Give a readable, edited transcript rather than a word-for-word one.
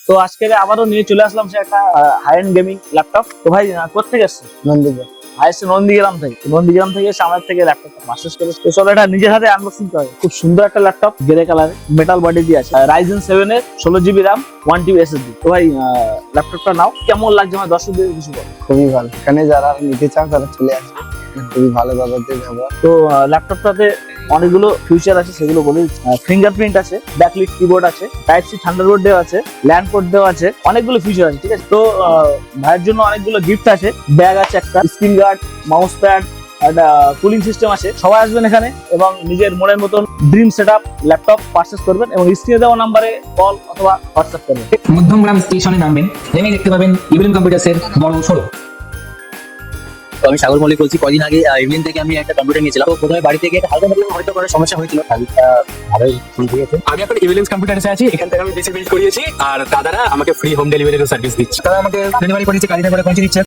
তো আজকে আবারও নিয়ে চলে আসলাম সে একটা হাই এন্ড গেমিং ল্যাপটপ। তো ভাই কোথেকে এসছে? নন্দীগ্রাম। আসছে নন্দীগ্রাম থেকে। নন্দীগ্রাম থেকে এসে আমাদের থেকে ল্যাপটপটা পারচেজ করে। তো চলো এটা নিজের হাতে আনবক্সিং করে। খুব সুন্দর একটা ল্যাপটপ, গ্রে কালারের, মেটাল বডি দিয়ে আছে, রাইজেন 7 এর 16 জিবি র্যাম, 1 TB SSD। তো ভাই ল্যাপটপটা নাও, কেমন লাগছে আমার দর্শকদের কিছু বলো। খুবই ভালো, এখানে যারা নিতে চান তারা চলে আসবে, খুবই ভালো ব্যবহার ব্যবহার। তো ল্যাপটপটাতে অনেকগুলো ফিচার আছে, সেগুলো বলি। ফিঙ্গারপ্রিন্ট আছে, ব্যাকলিট কিবোর্ড আছে, টাইপ সি থান্ডারবোল্ট দেওয়া আছে, ল্যান্ড পোর্ট দেওয়া আছে, অনেকগুলো ফিচার আছে, ঠিক আছে। তো ভাইয়ের জন্য অনেকগুলো গিফট আছে, ব্যাগ আছে, একটা স্ক্রিন গার্ড, মাউস প্যাড, একটা কুলিং সিস্টেম আছে। সবাই আসবেন এখানে এবং নিজের মনের মতন ড্রিম সেটআপ ল্যাপটপ পারচেজ করবেন এবং স্ক্রিনে দেওয়া নাম্বারে কল অথবা হোয়াটসঅ্যাপ করবেন। মধ্যমগ্রাম স্টেশনে নামবেন, নেমে দেখতে পাবেন ইভিএম কম্পিউটার্সের বড় শোরুম। তো আমি সাগর মল্লিক বলছি। কদিন আগে ইভিএম থেকে আমি একটা কম্পিউটার নিয়েছিলাম। তো প্রথমে বাড়িতে গিয়ে হালকা মধ্যে হয়তো করার সমস্যা হয়েছিল, কাজটা ভালোই ঠিক আছে। আমি এখন ইভিএলএস কম্পিউটারসে আছি, এখান থেকে আমি পিসি বিল্ড করিয়েছি আর দাদারা আমাকে ফ্রি হোম ডেলিভারির সার্ভিস দিচ্ছে। তারা আমাকে ডেলিভারি করেছে, কাজটা করে পৌঁছে দিচ্ছে।